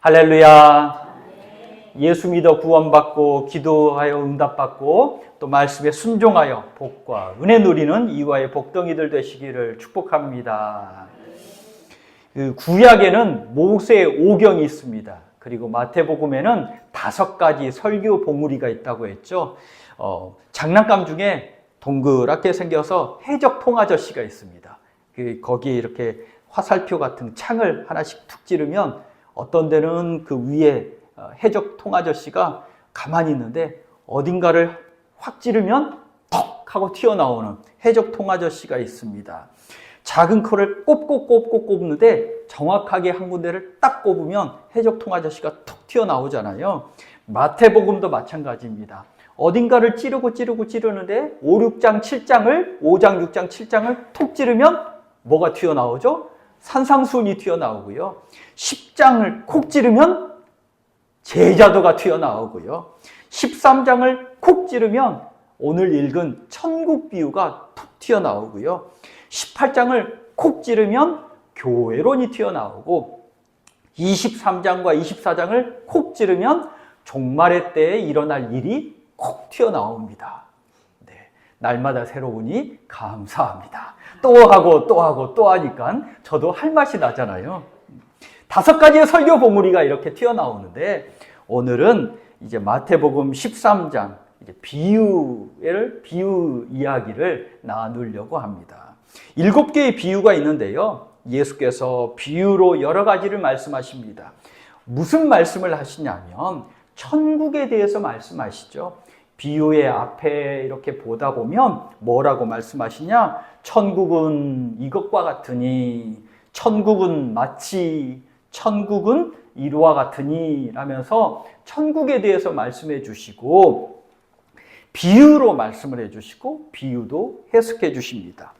할렐루야. 예수 믿어 구원받고 기도하여 응답받고 또 말씀에 순종하여 복과 은혜 누리는 이와의 복덩이들 되시기를 축복합니다. 구약에는 모세 오경이 있습니다. 그리고 마태복음에는 5가지 설교 봉우리가 있다고 했죠. 장난감 중에 동그랗게 생겨서 해적 통아저씨가 있습니다. 거기에 이렇게 화살표 같은 창을 하나씩 툭 찌르면 어떤 데는 그 위에 해적 통아저씨가 가만히 있는데 어딘가를 확 찌르면 턱 하고 튀어나오는 해적 통아저씨가 있습니다. 작은 코를 꼽고 꼽는데 정확하게 한 군데를 딱 꼽으면 해적 통아저씨가 툭 튀어나오잖아요. 마태복음도 마찬가지입니다. 어딘가를 찌르는데 5, 6장, 7장을 5장, 6장, 7장을 툭 찌르면 뭐가 튀어나오죠? 산상수훈이 튀어나오고요. 10장을 콕 찌르면 제자도가 튀어나오고요. 13장을 콕 찌르면 오늘 읽은 천국 비유가 툭 튀어나오고요. 18장을 콕 찌르면 교회론이 튀어나오고 23장과 24장을 콕 찌르면 종말의 때에 일어날 일이 콕 튀어나옵니다. 네, 날마다 새로우니 감사합니다. 또 하고 또 하니까 저도 할 맛이 나잖아요. 5가지의 설교 봉우리가 이렇게 튀어나오는데 오늘은 이제 마태복음 13장 비유 이야기를 나누려고 합니다. 7개의 비유가 있는데요. 예수께서 비유로 여러 가지를 말씀하십니다. 무슨 말씀을 하시냐면 천국에 대해서 말씀하시죠. 비유의 앞에 이렇게 보다 보면 뭐라고 말씀하시냐? 천국은 이것과 같으니, 천국은 마치, 천국은 이와 같으니 라면서 천국에 대해서 말씀해 주시고 비유로 말씀을 해 주시고 비유도 해석해 주십니다.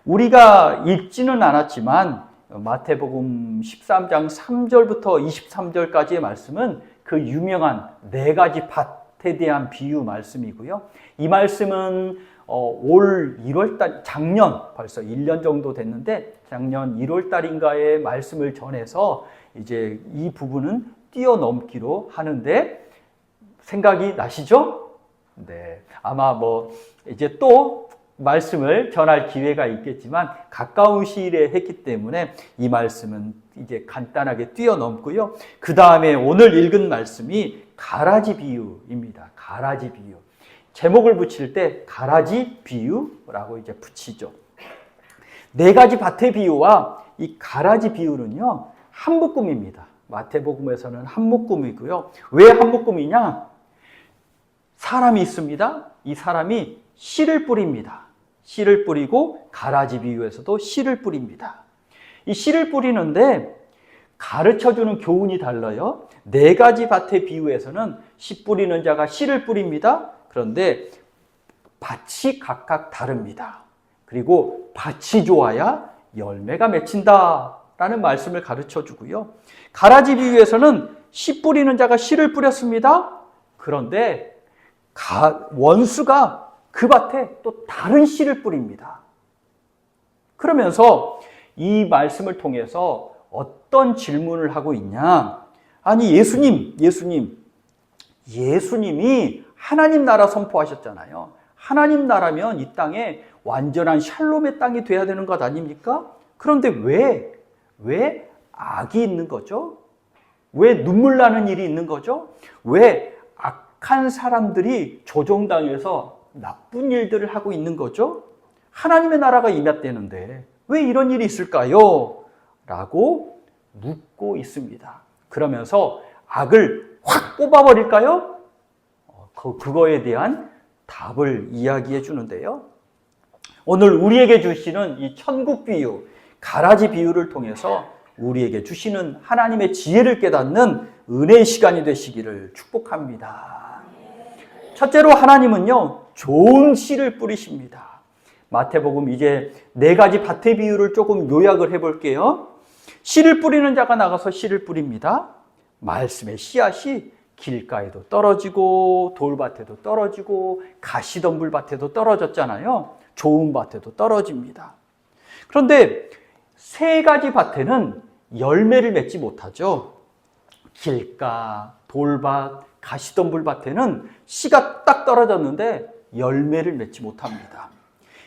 우리가 읽지는 않았지만 마태복음 13장 3절부터 23절까지의 말씀은 그 유명한 4가지 밭에 대한 비유 말씀이고요. 이 말씀은 올 1월달, 작년 벌써 1년 정도 됐는데 작년 1월달인가에 말씀을 전해서 이제 이 부분은 뛰어넘기로 하는데 생각이 나시죠? 네, 아마 이제 또 말씀을 전할 기회가 있겠지만 가까운 시일에 했기 때문에 이 말씀은 이제 간단하게 뛰어넘고요. 그 다음에 오늘 읽은 말씀이 가라지 비유입니다. 가라지 비유. 제목을 붙일 때 가라지 비유라고 이제 붙이죠. 4가지 밭의 비유와 이 가라지 비유는요, 한 묶음입니다. 마태복음에서는 한 묶음이고요. 왜 한 묶음이냐? 사람이 있습니다. 이 사람이 씨를 뿌립니다. 씨를 뿌리고 가라지 비유에서도 씨를 뿌립니다. 이 씨를 뿌리는데 가르쳐주는 교훈이 달라요. 4가지 밭의 비유에서는 씨 뿌리는 자가 씨를 뿌립니다. 그런데 밭이 각각 다릅니다. 그리고 밭이 좋아야 열매가 맺힌다 라는 말씀을 가르쳐 주고요. 가라지 비유에서는 씨 뿌리는 자가 씨를 뿌렸습니다. 그런데 원수가 그 밭에 또 다른 씨를 뿌립니다. 그러면서 이 말씀을 통해서 어떤 질문을 하고 있냐? 아니 예수님이 하나님 나라 선포하셨잖아요. 하나님 나라면 이 땅에 완전한 샬롬의 땅이 돼야 되는 것 아닙니까? 그런데 왜 악이 있는 거죠? 왜 눈물 나는 일이 있는 거죠? 왜 악한 사람들이 조종당해서 나쁜 일들을 하고 있는 거죠? 하나님의 나라가 임했다는데 왜 이런 일이 있을까요? 라고 묻고 있습니다. 그러면서 악을 확 뽑아버릴까요? 그거에 대한 답을 이야기해 주는데요. 오늘 우리에게 주시는 이 천국 비유, 가라지 비유를 통해서 우리에게 주시는 하나님의 지혜를 깨닫는 은혜의 시간이 되시기를 축복합니다. 첫째로 하나님은요, 좋은 씨를 뿌리십니다. 마태복음 이제 4가지 밭의 비유를 조금 요약을 해볼게요. 씨를 뿌리는 자가 나가서 씨를 뿌립니다. 말씀의 씨앗이 길가에도 떨어지고 돌밭에도 떨어지고 가시덤불밭에도 떨어졌잖아요. 좋은 밭에도 떨어집니다. 그런데 3가지 밭에는 열매를 맺지 못하죠. 길가, 돌밭, 가시덤불밭에는 씨가 딱 떨어졌는데 열매를 맺지 못합니다.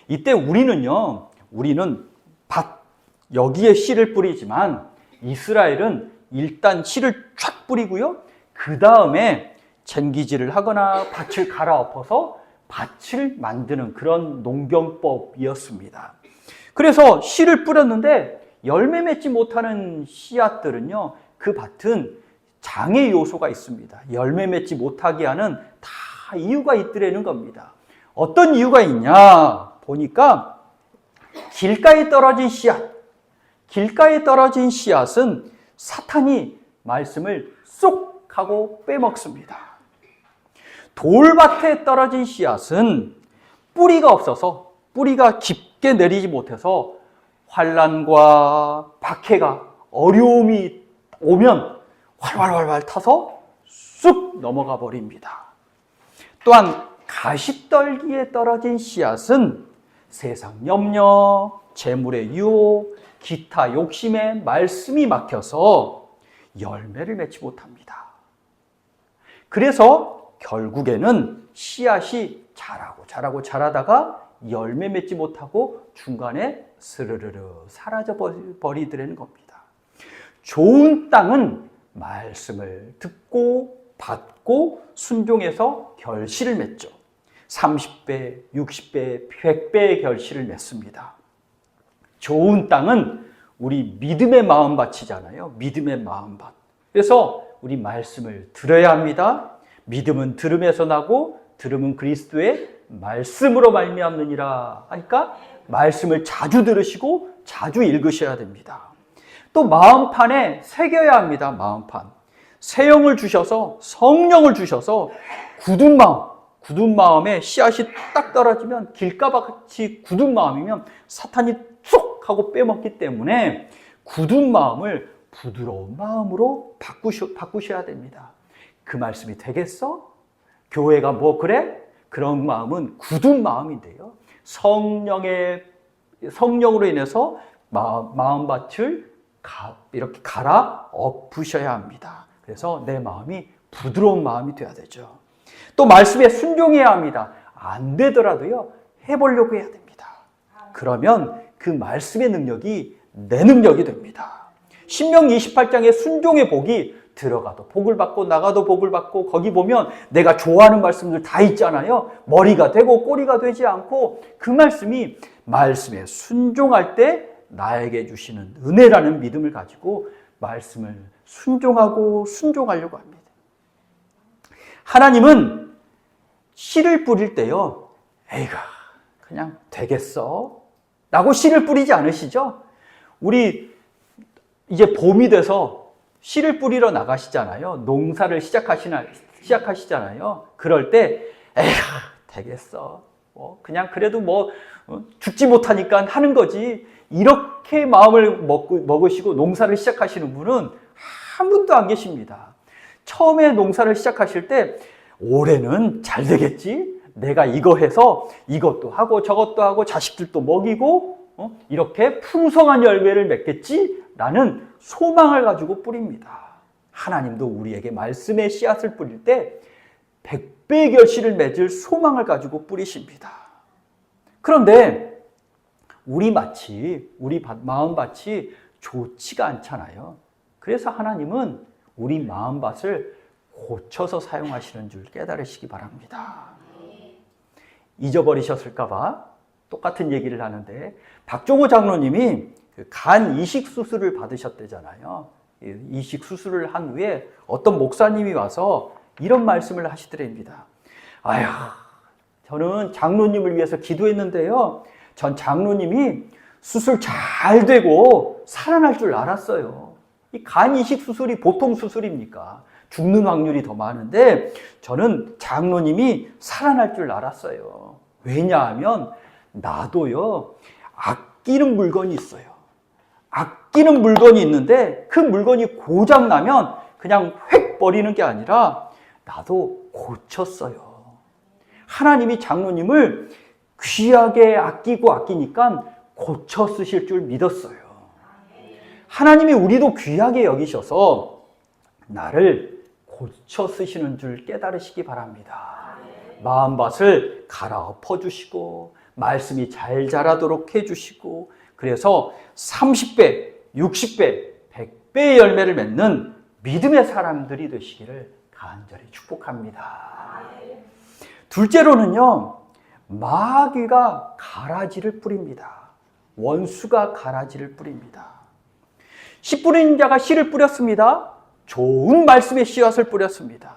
이때 우리는 밭 여기에 씨를 뿌리지만 이스라엘은 일단 씨를 쫙 뿌리고요. 그 다음에 쟁기질을 하거나 밭을 갈아엎어서 밭을 만드는 그런 농경법이었습니다. 그래서 씨를 뿌렸는데 열매 맺지 못하는 씨앗들은요, 그 밭은 장애 요소가 있습니다. 열매 맺지 못하게 하는 다 이유가 있더라는 겁니다. 어떤 이유가 있냐 보니까 길가에 떨어진 씨앗은 사탄이 말씀을 쏙 하고 빼먹습니다. 돌밭에 떨어진 씨앗은 뿌리가 없어서, 뿌리가 깊게 내리지 못해서 환난과 박해가, 어려움이 오면 활활 타서 쑥 넘어가 버립니다. 또한 가시떨기에 떨어진 씨앗은 세상 염려, 재물의 유혹, 기타 욕심에 말씀이 막혀서 열매를 맺지 못합니다. 그래서 결국에는 씨앗이 자라다가 열매 맺지 못하고 중간에 스르르르 사라져 버리더라는 겁니다. 좋은 땅은 말씀을 듣고 받고 순종해서 결실을 맺죠. 30배, 60배, 100배의 결실을 맺습니다. 좋은 땅은 우리 믿음의 마음밭이잖아요. 믿음의 마음밭. 그래서 우리 말씀을 들어야 합니다. 믿음은 들음에서 나고 들음은 그리스도의 말씀으로 말미암느니라 하니까 말씀을 자주 들으시고 자주 읽으셔야 됩니다. 또 마음판에 새겨야 합니다. 마음판. 새 영을 주셔서, 성령을 주셔서 굳은 마음에 씨앗이 딱 떨어지면 길가같이 굳은 마음이면 사탄이 쏙 하고 빼먹기 때문에 굳은 마음을 부드러운 마음으로 바꾸셔야 됩니다. 그 말씀이 되겠어? 교회가 뭐 그래? 그런 마음은 굳은 마음인데요. 성령으로 인해서 마음밭을 이렇게 갈아 엎으셔야 합니다. 그래서 내 마음이 부드러운 마음이 되어야 되죠. 또 말씀에 순종해야 합니다. 안 되더라도요, 해보려고 해야 됩니다. 그러면 그 말씀의 능력이 내 능력이 됩니다. 신명기 28장의 순종의 복이 들어가도 복을 받고 나가도 복을 받고, 거기 보면 내가 좋아하는 말씀들 다 있잖아요. 머리가 되고 꼬리가 되지 않고, 그 말씀에 순종할 때 나에게 주시는 은혜라는 믿음을 가지고 말씀을 순종하려고 합니다. 하나님은 씨를 뿌릴 때요, 에이가 그냥 되겠어? 라고 씨를 뿌리지 않으시죠? 우리 이제 봄이 돼서 씨를 뿌리러 나가시잖아요. 농사를 시작하시잖아요. 그럴 때 에이가 되겠어? 그냥 그래도 죽지 못하니까 하는 거지. 이렇게 마음을 먹으시고 농사를 시작하시는 분은 한 분도 안 계십니다. 처음에 농사를 시작하실 때 올해는 잘 되겠지? 내가 이거 해서 이것도 하고 저것도 하고 자식들도 먹이고 이렇게 풍성한 열매를 맺겠지? 라는 소망을 가지고 뿌립니다. 하나님도 우리에게 말씀의 씨앗을 뿌릴 때 100배의 결실을 맺을 소망을 가지고 뿌리십니다. 그런데 우리 마음밭이 좋지가 않잖아요. 그래서 하나님은 우리 마음밭을 고쳐서 사용하시는 줄 깨달으시기 바랍니다. 잊어버리셨을까봐 똑같은 얘기를 하는데, 박종호 장로님이 간 이식 수술을 받으셨대잖아요. 이식 수술을 한 후에 어떤 목사님이 와서 이런 말씀을 하시더랍니다. 아휴, 저는 장로님을 위해서 기도했는데요, 전 장로님이 수술 잘 되고 살아날 줄 알았어요. 이 간 이식 수술이 보통 수술입니까? 죽는 확률이 더 많은데 저는 장로님이 살아날 줄 알았어요. 왜냐하면 나도요, 아끼는 물건이 있어요. 아끼는 물건이 있는데 그 물건이 고장나면 그냥 획 버리는 게 아니라 나도 고쳤어요. 하나님이 장로님을 귀하게 아끼니까 고쳐 쓰실 줄 믿었어요. 하나님이 우리도 귀하게 여기셔서 나를 고쳐 쓰시는 줄 깨달으시기 바랍니다. 마음밭을 갈아엎어 주시고 말씀이 잘 자라도록 해주시고 그래서 30배, 60배, 100배의 열매를 맺는 믿음의 사람들이 되시기를 간절히 축복합니다. 둘째로는요, 마귀가 가라지를 뿌립니다. 원수가 가라지를 뿌립니다. 씨 뿌리는 자가 씨를 뿌렸습니다. 좋은 말씀의 씨앗을 뿌렸습니다.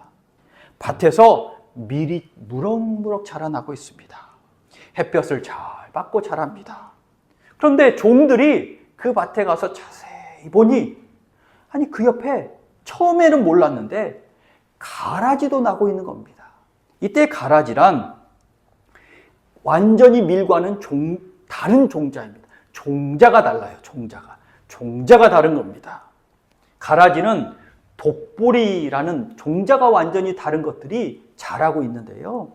밭에서 밀이 무럭무럭 자라나고 있습니다. 햇볕을 잘 받고 자랍니다. 그런데 종들이 그 밭에 가서 자세히 보니 아니 그 옆에 처음에는 몰랐는데 가라지도 나고 있는 겁니다. 이때 가라지란 완전히 밀과는 다른 종자입니다. 종자가 달라요. 종자가 다른 겁니다. 가라지는 독보리라는 종자가 완전히 다른 것들이 자라고 있는데요.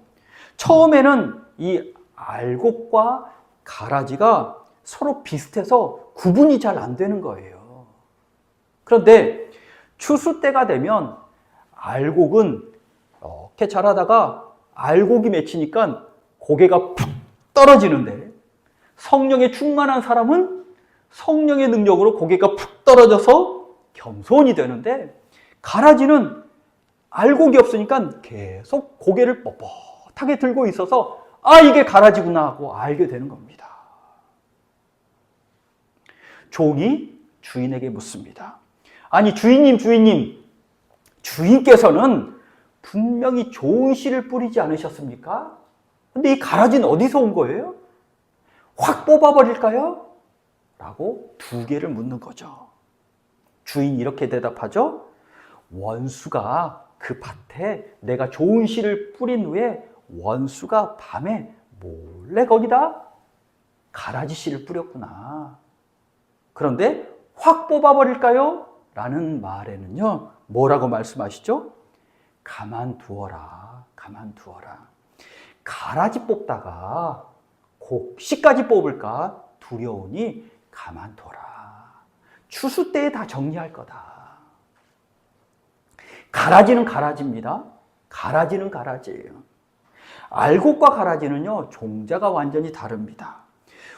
처음에는 이 알곡과 가라지가 서로 비슷해서 구분이 잘 안 되는 거예요. 그런데 추수 때가 되면 알곡은 이렇게 자라다가 알곡이 맺히니까 고개가 푹 떨어지는데 성령에 충만한 사람은 성령의 능력으로 고개가 푹 떨어져서 겸손이 되는데 가라지는 알곡이 없으니까 계속 고개를 뻣뻣하게 들고 있어서 아 이게 가라지구나 하고 알게 되는 겁니다. 종이 주인에게 묻습니다. 아니 주인님 주인께서는 분명히 좋은 씨를 뿌리지 않으셨습니까? 근데 이 가라지는 어디서 온 거예요? 확 뽑아버릴까요? 라고 두 개를 묻는 거죠. 주인이 이렇게 대답하죠. 원수가 그 밭에 내가 좋은 씨를 뿌린 후에 원수가 밤에 몰래 거기다 가라지 씨를 뿌렸구나. 그런데 확 뽑아버릴까요? 라는 말에는요, 뭐라고 말씀하시죠? 가만두어라. 가라지 뽑다가 씨까지 뽑을까 두려우니 가만둬라. 추수 때에 다 정리할 거다. 가라지는 가라지입니다. 가라지는 가라지예요. 알곡과 가라지는요, 종자가 완전히 다릅니다.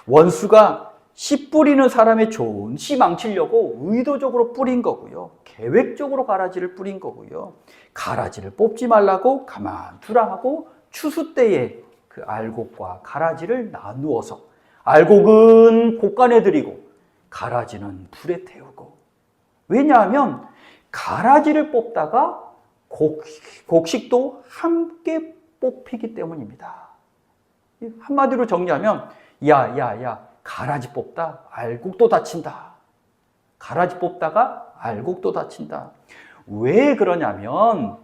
원수가 씨 뿌리는 사람의 좋은 씨 망치려고 의도적으로 뿌린 거고요. 계획적으로 가라지를 뿌린 거고요. 가라지를 뽑지 말라고 가만두라 하고 추수 때에 그 알곡과 가라지를 나누어서 알곡은 곡간에 들이고 가라지는 불에 태우고 왜냐하면 가라지를 뽑다가 곡식도 함께 뽑히기 때문입니다. 한마디로 정리하면 야 가라지 뽑다 알곡도 다친다. 가라지 뽑다가 알곡도 다친다. 왜 그러냐면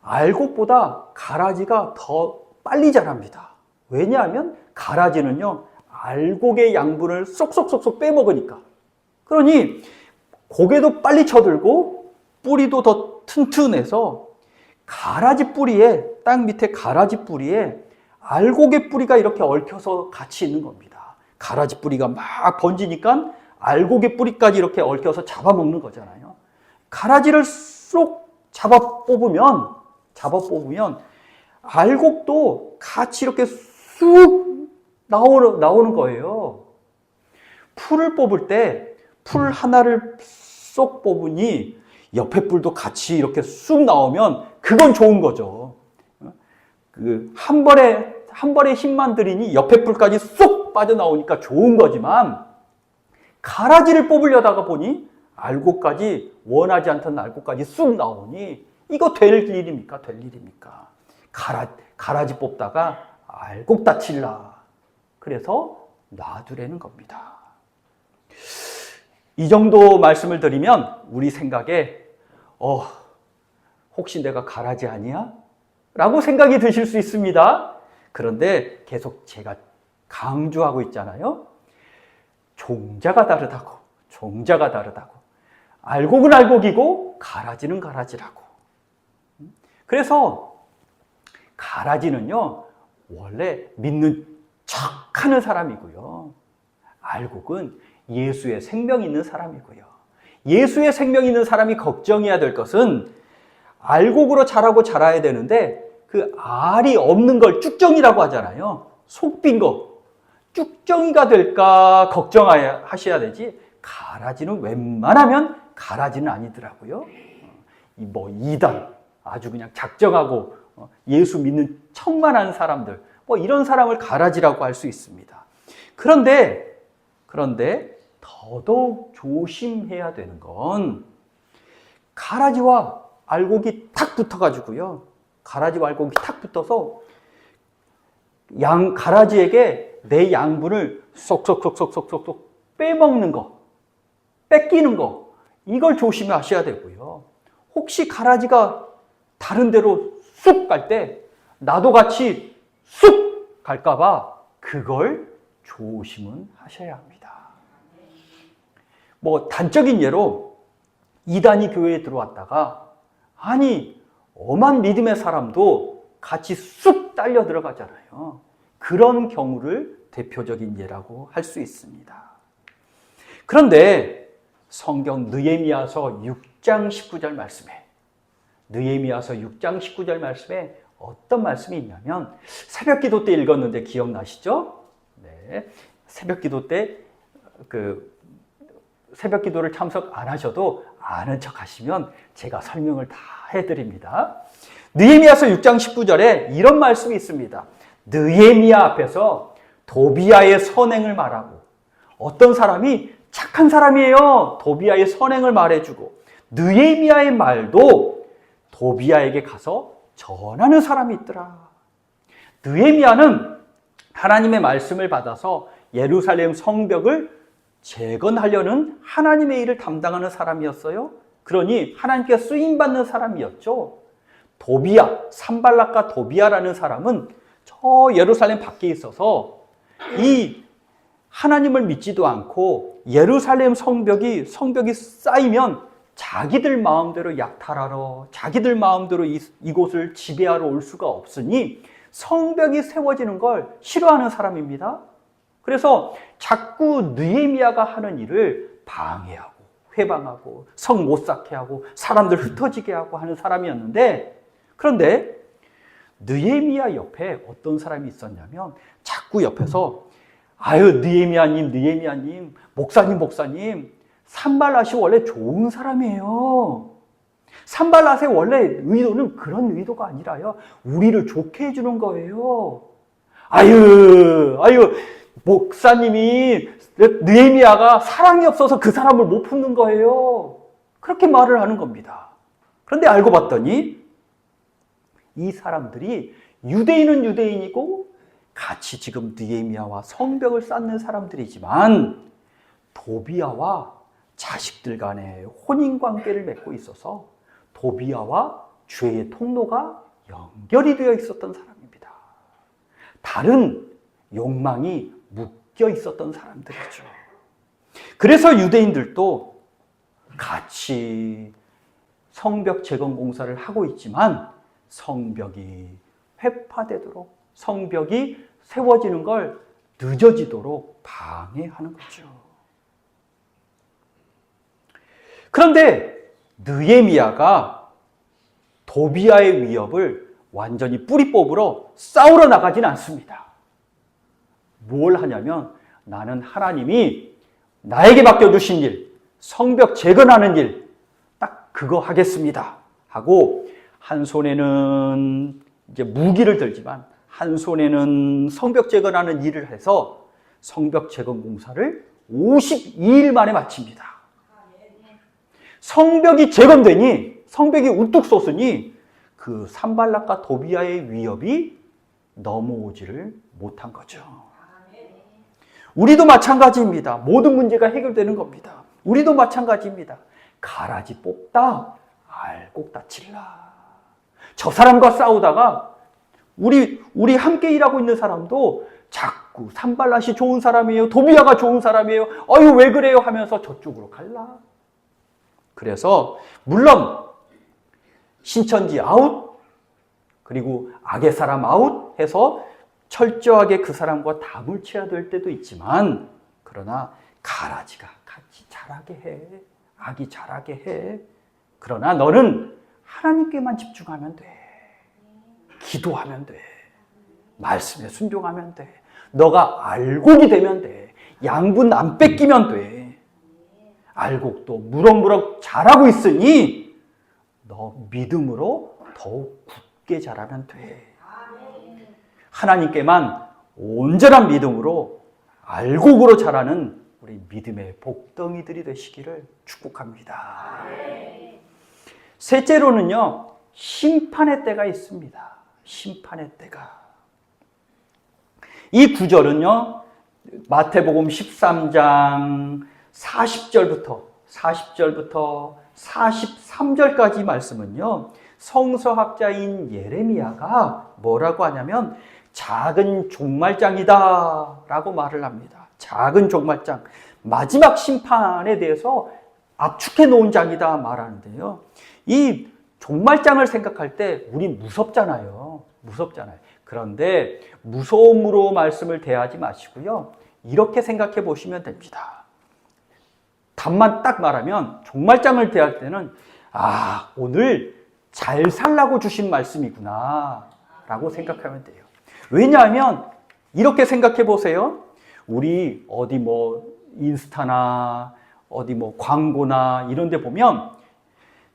알곡보다 가라지가 더 빨리 자랍니다. 왜냐하면 가라지는요 알곡의 양분을 쏙쏙쏙 빼먹으니까. 그러니 고개도 빨리 쳐들고 뿌리도 더 튼튼해서 가라지 뿌리에 땅 밑에 가라지 뿌리에 알곡의 뿌리가 이렇게 얽혀서 같이 있는 겁니다. 가라지 뿌리가 막 번지니까 알곡의 뿌리까지 이렇게 얽혀서 잡아먹는 거잖아요. 가라지를 쏙 잡아 뽑으면 알곡도 같이 이렇게 쑥 나오는 거예요. 풀을 뽑을 때 풀 하나를 쏙 뽑으니 옆에 뿔도 같이 이렇게 쑥 나오면 그건 좋은 거죠. 한 벌에 힘만 들이니 옆에 뿔까지 쏙 빠져나오니까 좋은 거지만 가라지를 뽑으려다가 보니 알곡까지 원하지 않던 알곡까지 쑥 나오니 이거 될 일입니까? 가라지 뽑다가 알곡 다칠라. 그래서 놔두라는 겁니다. 이 정도 말씀을 드리면 우리 생각에 혹시 내가 가라지 아니야? 라고 생각이 드실 수 있습니다. 그런데 계속 제가 강조하고 있잖아요. 종자가 다르다고. 알곡은 알곡이고 가라지는 가라지라고. 그래서 가라지는요, 원래 믿는 척하는 사람이고요. 알곡은 예수의 생명이 있는 사람이고요. 예수의 생명이 있는 사람이 걱정해야 될 것은 알곡으로 자라고 자라야 되는데 그 알이 없는 걸 쭉정이라고 하잖아요. 속 빈 거. 쭉정이가 될까 걱정하셔야 되지, 가라지는 웬만하면 가라지는 아니더라고요. 이단, 아주 그냥 작정하고 예수 믿는 천만한 사람들, 이런 사람을 가라지라고 할 수 있습니다. 그런데 더더욱 조심해야 되는 건 가라지와 알곡이 탁 붙어가지고요. 가라지와 알곡이 탁 붙어서 가라지에게 내 양분을 쏙쏙쏙쏙쏙쏙 빼먹는 거, 뺏기는 거, 이걸 조심하셔야 되고요. 혹시 가라지가 다른 데로 쑥 갈 때 나도 같이 쑥 갈까봐 그걸 조심은 하셔야 합니다. 단적인 예로 이단이 교회에 들어왔다가 엄한 믿음의 사람도 같이 쑥 딸려 들어가잖아요. 그런 경우를 대표적인 예라고 할 수 있습니다. 그런데 성경 느헤미야서 6장 19절 말씀에 어떤 말씀이 있냐면, 새벽 기도 때 읽었는데 기억나시죠? 네. 새벽 기도 때 새벽 기도를 참석 안 하셔도 아는 척 하시면 제가 설명을 다 해드립니다. 느헤미야서 6장 19절에 이런 말씀이 있습니다. 느헤미야 앞에서 도비야의 선행을 말하고, 어떤 사람이 착한 사람이에요. 도비야의 선행을 말해주고, 느헤미야의 말도 도비야에게 가서 전하는 사람이 있더라. 느헤미야는 하나님의 말씀을 받아서 예루살렘 성벽을 재건하려는 하나님의 일을 담당하는 사람이었어요. 그러니 하나님께 쓰임받는 사람이었죠. 산발락과 도비야라는 사람은 저 예루살렘 밖에 있어서 이 하나님을 믿지도 않고 예루살렘 성벽이 쌓이면 자기들 마음대로 약탈하러, 자기들 마음대로 이곳을 지배하러 올 수가 없으니 성벽이 세워지는 걸 싫어하는 사람입니다. 그래서 자꾸 느헤미야가 하는 일을 방해하고 회방하고 성 못 쌓게 하고 사람들 흩어지게 하고 하는 사람이었는데, 그런데 느헤미야 옆에 어떤 사람이 있었냐면 자꾸 옆에서 느헤미야님, 목사님, 산발랏이 원래 좋은 사람이에요. 산발랏의 원래 의도는 그런 의도가 아니라요, 우리를 좋게 해주는 거예요. 목사님이, 느헤미야가 사랑이 없어서 그 사람을 못 품는 거예요. 그렇게 말을 하는 겁니다. 그런데 알고 봤더니 이 사람들이 유대인은 유대인이고 같이 지금 느헤미야와 성벽을 쌓는 사람들이지만 도비야와 자식들 간에 혼인관계를 맺고 있어서 도비야와 죄의 통로가 연결이 되어 있었던 사람입니다. 다른 욕망이 묶여 있었던 사람들이죠. 그래서 유대인들도 같이 성벽 재건 공사를 하고 있지만 성벽이 회파되도록, 성벽이 세워지는 걸 늦어지도록 방해하는 거죠. 그런데 느헤미야가 도비야의 위협을 완전히 뿌리 뽑으러 싸우러 나가진 않습니다. 뭘 하냐면, 나는 하나님이 나에게 맡겨주신 일, 성벽 재건하는 일, 딱 그거 하겠습니다 하고, 한 손에는 이제 무기를 들지만 한 손에는 성벽 재건하는 일을 해서 성벽 재건 공사를 52일 만에 마칩니다. 성벽이 재건되니, 성벽이 우뚝 솟으니 그 산발락과 도비야의 위협이 넘어오지를 못한 거죠. 우리도 마찬가지입니다. 모든 문제가 해결되는 겁니다. 우리도 마찬가지입니다. 가라지 뽑다, 알곡 다칠라. 저 사람과 싸우다가 우리 함께 일하고 있는 사람도 자꾸 산발랏이 좋은 사람이에요, 도비야가 좋은 사람이에요, 왜 그래요 하면서 저쪽으로 갈라. 그래서 물론 신천지 아웃, 그리고 악의 사람 아웃 해서 철저하게 그 사람과 다물쳐야 될 때도 있지만, 그러나 가라지가 같이 자라게 해. 악이 자라게 해. 그러나 너는 하나님께만 집중하면 돼. 기도하면 돼. 말씀에 순종하면 돼. 너가 알곡이 되면 돼. 양분 안 뺏기면 돼. 알곡도 무럭무럭 자라고 있으니 너 믿음으로 더욱 굳게 자라면 돼. 하나님께만 온전한 믿음으로 알곡으로 자라는 우리 믿음의 복덩이들이 되시기를 축복합니다. 셋째로는요, 심판의 때가 있습니다. 심판의 때가. 이 구절은요, 마태복음 13장 40절부터 43절까지 말씀은요, 성서학자인 예레미야가 뭐라고 하냐면 작은 종말장이다 라고 말을 합니다. 작은 종말장, 마지막 심판에 대해서 압축해 놓은 장이다 말하는데요. 이 종말장을 생각할 때 우리 무섭잖아요. 그런데 무서움으로 말씀을 대하지 마시고요. 이렇게 생각해 보시면 됩니다. 답만 딱 말하면 종말장을 대할 때는 오늘 잘 살라고 주신 말씀이구나 라고 생각하면 돼요. 왜냐하면 이렇게 생각해 보세요. 우리 어디 인스타나 어디 광고나 이런 데 보면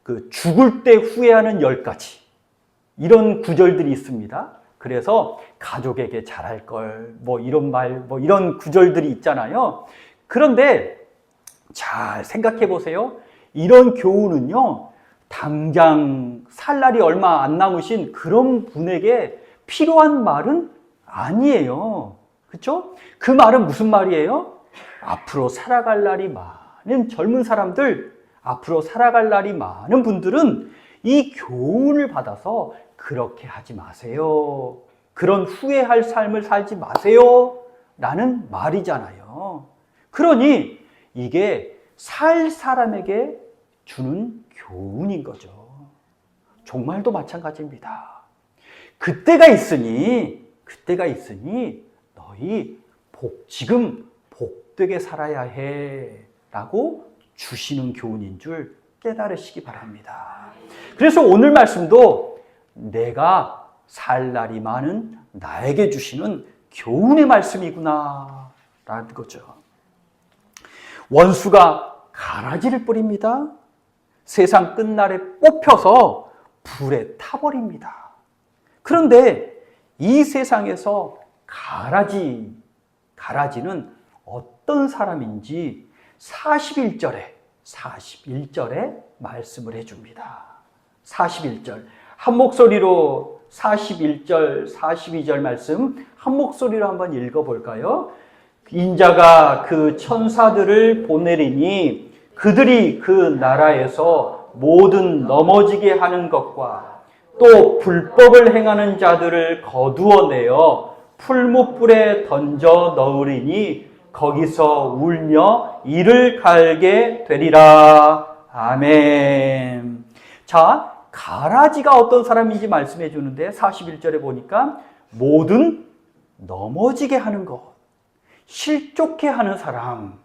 그 죽을 때 후회하는 10가지 이런 구절들이 있습니다. 그래서 가족에게 잘할 걸 이런 말 이런 구절들이 있잖아요. 그런데 잘 생각해 보세요. 이런 교훈은요, 당장 살 날이 얼마 안 남으신 그런 분에게 필요한 말은 아니에요. 그렇죠? 그 말은 무슨 말이에요? 앞으로 살아갈 날이 많은 젊은 사람들, 앞으로 살아갈 날이 많은 분들은 이 교훈을 받아서 그렇게 하지 마세요. 그런 후회할 삶을 살지 마세요. 라는 말이잖아요. 그러니 이게 살 사람에게 주는 교훈인 거죠. 종말도 마찬가지입니다. 그때가 있으니 너희 지금 복되게 살아야 해 라고 주시는 교훈인 줄 깨달으시기 바랍니다. 그래서 오늘 말씀도 내가 살 날이 많은 나에게 주시는 교훈의 말씀이구나 라는 거죠. 원수가 가라지를 뿌립니다. 세상 끝날에 뽑혀서 불에 타버립니다. 그런데 이 세상에서 가라지는 어떤 사람인지 41절에 말씀을 해줍니다. 41절 한 목소리로 41절, 42절 말씀 한 목소리로 한번 읽어볼까요? 인자가 그 천사들을 보내리니 그들이 그 나라에서 모든 넘어지게 하는 것과 또 불법을 행하는 자들을 거두어내어 풀무불에 던져 넣으리니 거기서 울며 이를 갈게 되리라. 아멘. 자, 가라지가 어떤 사람인지 말씀해 주는데 41절에 보니까 모든 넘어지게 하는 것, 실족해 하는 사람,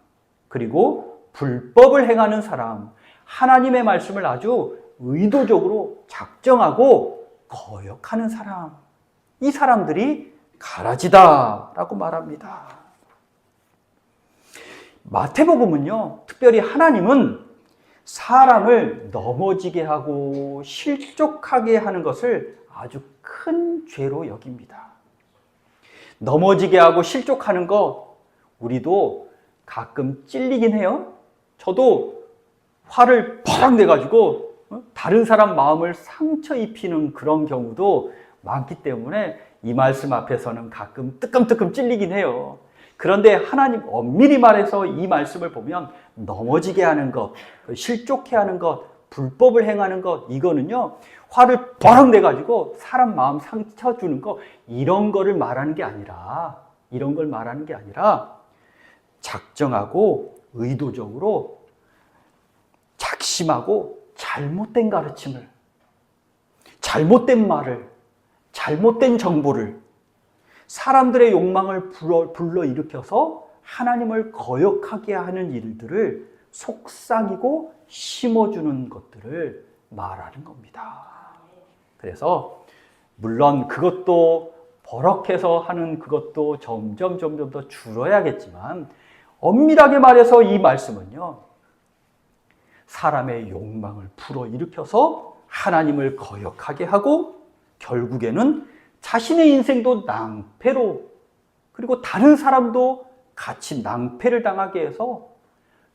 그리고 불법을 행하는 사람, 하나님의 말씀을 아주 의도적으로 작정하고 거역하는 사람, 이 사람들이 가라지다라고 말합니다. 마태복음은요, 특별히 하나님은 사람을 넘어지게 하고 실족하게 하는 것을 아주 큰 죄로 여깁니다. 넘어지게 하고 실족하는 거 우리도 가끔 찔리긴 해요. 저도 화를 퍽 내가지고 다른 사람 마음을 상처 입히는 그런 경우도 많기 때문에 이 말씀 앞에서는 가끔 뜨끔뜨끔 찔리긴 해요. 그런데 하나님 엄밀히 말해서 이 말씀을 보면 넘어지게 하는 것, 실족해 하는 것, 불법을 행하는 것, 이거는요, 화를 버럭 내가지고 사람 마음 상처 주는 거, 이런 걸 말하는 게 아니라 작정하고 의도적으로 작심하고 잘못된 가르침을, 잘못된 말을, 잘못된 정보를, 사람들의 욕망을 불러일으켜서 하나님을 거역하게 하는 일들을 속삭이고 심어주는 것들을 말하는 겁니다. 그래서 물론 그것도 버럭해서 하는 그것도 점점 더 줄어야겠지만 엄밀하게 말해서 이 말씀은요, 사람의 욕망을 불어일으켜서 하나님을 거역하게 하고 결국에는 자신의 인생도 낭패로, 그리고 다른 사람도 같이 낭패를 당하게 해서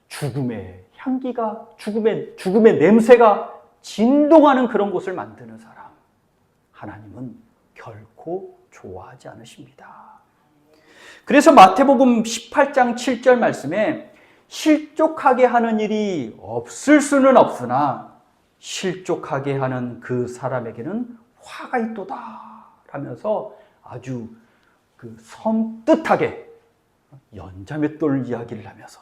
죽음의 향기가, 죽음의 냄새가 진동하는 그런 곳을 만드는 사람, 하나님은 결코 좋아하지 않으십니다. 그래서 마태복음 18장 7절 말씀에 실족하게 하는 일이 없을 수는 없으나 실족하게 하는 그 사람에게는 화가 있도다 라면서 아주 그 섬뜩하게 연자맷돌 이야기를 하면서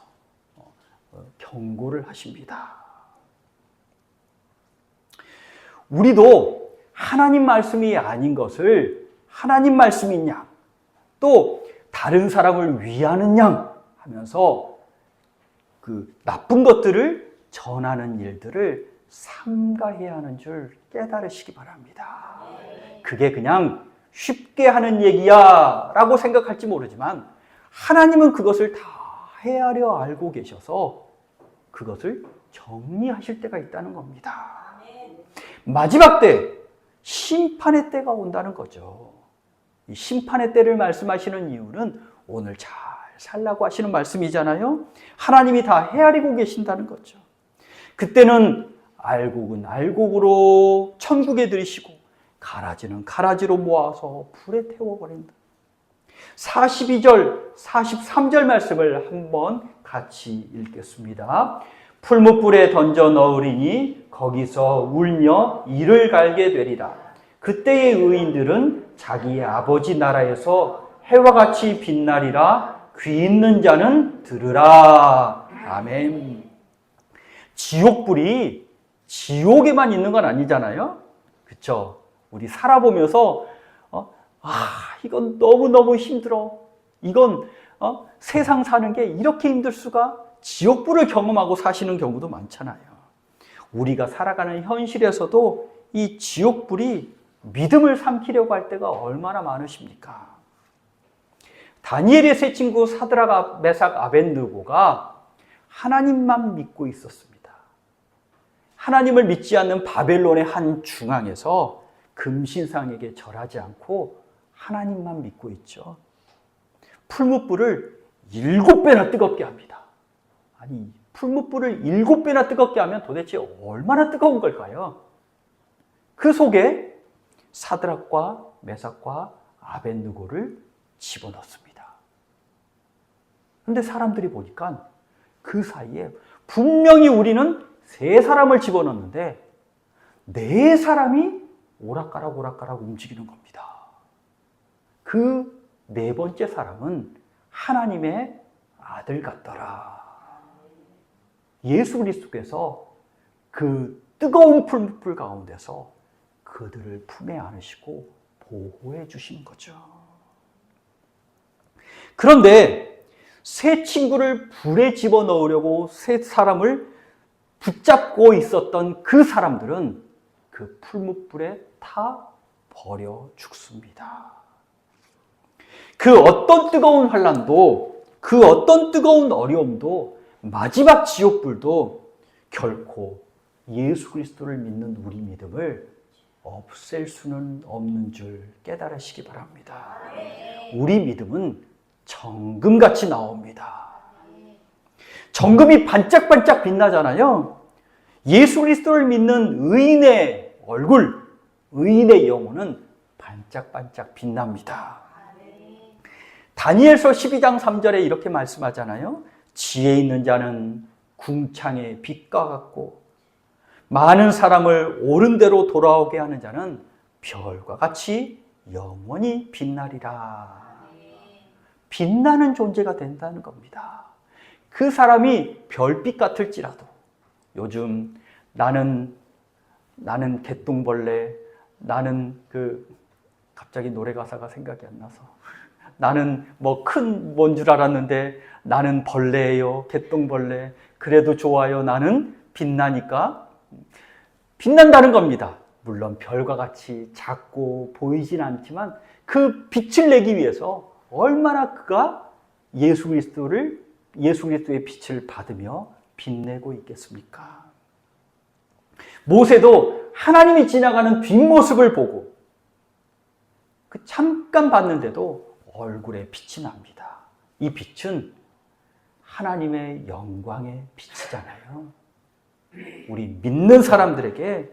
경고를 하십니다. 우리도 하나님 말씀이 아닌 것을 하나님 말씀인 양, 또 다른 사람을 위하는 양 하면서 그 나쁜 것들을 전하는 일들을 삼가해야 하는 줄 깨달으시기 바랍니다. 그게 그냥 쉽게 하는 얘기야 라고 생각할지 모르지만 하나님은 그것을 다 헤아려 알고 계셔서 그것을 정리하실 때가 있다는 겁니다. 마지막 때, 심판의 때가 온다는 거죠. 이 심판의 때를 말씀하시는 이유는 오늘 잘 살라고 하시는 말씀이잖아요. 하나님이 다 헤아리고 계신다는 거죠. 그때는 알곡은 알곡으로 천국에 들이시고 가라지는 가라지로 모아서 불에 태워버린다. 42절, 43절 말씀을 한번 같이 읽겠습니다. 풀무불에 던져 넣으리니 거기서 울며 이를 갈게 되리라. 그때의 의인들은 자기의 아버지 나라에서 해와 같이 빛나리라. 귀 있는 자는 들으라. 아멘. 지옥불이 지옥에만 있는 건 아니잖아요. 그렇죠? 우리 살아보면서 이건 너무너무 힘들어. 이건 세상 사는 게 이렇게 힘들 수가? 지옥불을 경험하고 사시는 경우도 많잖아요. 우리가 살아가는 현실에서도 이 지옥불이 믿음을 삼키려고 할 때가 얼마나 많으십니까? 다니엘의 세 친구 사드락, 메삭, 아벳느고가 하나님만 믿고 있었습니다. 하나님을 믿지 않는 바벨론의 한 중앙에서 금신상에게 절하지 않고 하나님만 믿고 있죠. 풀무불을 7배나 뜨겁게 합니다. 아니, 풀무불을 7배나 뜨겁게 하면 도대체 얼마나 뜨거운 걸까요? 그 속에 사드락과 메삭과 아벳느고를 집어넣습니다. 그런데 사람들이 보니까 그 사이에 분명히 우리는 3사람을 집어넣는데 4사람이 오락가락 움직이는 겁니다. 그 4번째 사람은 하나님의 아들 같더라. 예수 그리스도께서 그 뜨거운 풀무불 가운데서 그들을 품에 안으시고 보호해 주시는 거죠. 그런데 세 친구를 불에 집어넣으려고 3사람을 붙잡고 있었던 그 사람들은 그 풀무불에 타 버려 죽습니다. 그 어떤 뜨거운 환난도, 그 어떤 뜨거운 어려움도, 마지막 지옥불도 결코 예수 그리스도를 믿는 우리 믿음을 없앨 수는 없는 줄 깨달으시기 바랍니다. 우리 믿음은 정금같이 나옵니다. 정금이 반짝반짝 빛나잖아요. 예수 그리스도를 믿는 의인의 얼굴, 의인의 영혼은 반짝반짝 빛납니다. 다니엘서 12장 3절에 이렇게 말씀하잖아요. 지혜 있는 자는 궁창의 빛과 같고 많은 사람을 옳은 대로 돌아오게 하는 자는 별과 같이 영원히 빛나리라. 빛나는 존재가 된다는 겁니다. 그 사람이 별빛 같을지라도 요즘 나는 개똥벌레, 나는 갑자기 노래 가사가 생각이 안 나서 나는 뭐 큰 뭔 줄 알았는데 나는 벌레예요, 개똥벌레. 그래도 좋아요. 나는 빛나니까. 빛난다는 겁니다. 물론 별과 같이 작고 보이진 않지만 그 빛을 내기 위해서 얼마나 그가 예수 그리스도의 빛을 받으며 빛내고 있겠습니까? 모세도 하나님이 지나가는 뒷모습을 보고 그 잠깐 봤는데도 얼굴에 빛이 납니다. 이 빛은 하나님의 영광의 빛이잖아요. 우리 믿는 사람들에게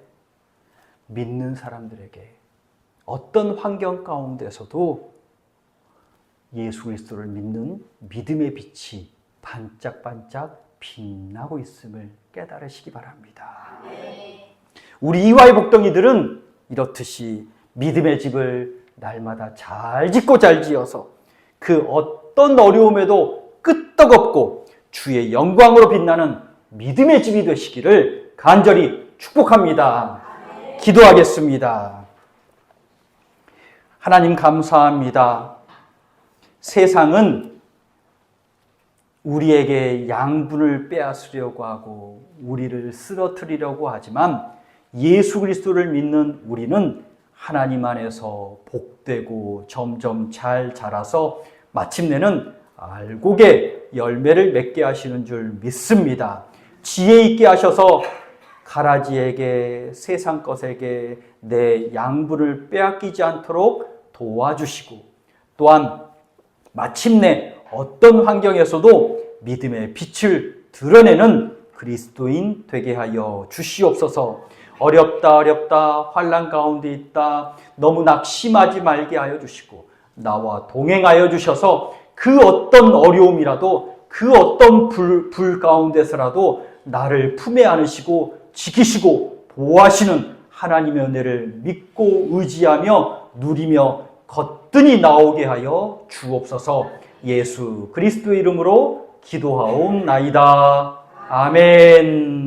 어떤 환경 가운데서도 예수 그리스도를 믿는 믿음의 빛이 반짝반짝 빛나고 있음을 깨달으시기 바랍니다. 우리 이화의 복덩이들은 이렇듯이 믿음의 집을 날마다 잘 짓고 잘 지어서 그 어떤 어려움에도 끄떡없고 주의 영광으로 빛나는 믿음의 집이 되시기를 간절히 축복합니다. 기도하겠습니다. 하나님 감사합니다. 세상은 우리에게 양분을 빼앗으려고 하고 우리를 쓰러뜨리려고 하지만 예수 그리스도를 믿는 우리는 하나님 안에서 복되고 점점 잘 자라서 마침내는 알곡의 열매를 맺게 하시는 줄 믿습니다. 지혜 있게 하셔서 가라지에게 세상 것에게 내 양분을 빼앗기지 않도록 도와주시고 또한 마침내 어떤 환경에서도 믿음의 빛을 드러내는 그리스도인 되게 하여 주시옵소서. 어렵다 환난 가운데 있다 너무 낙심하지 말게 하여 주시고 나와 동행하여 주셔서 그 어떤 어려움이라도 그 어떤 불 가운데서라도 나를 품에 안으시고 지키시고 보호하시는 하나님의 은혜를 믿고 의지하며 누리며 거뜬히 나오게 하여 주옵소서. 예수 그리스도의 이름으로 기도하옵나이다. 아멘.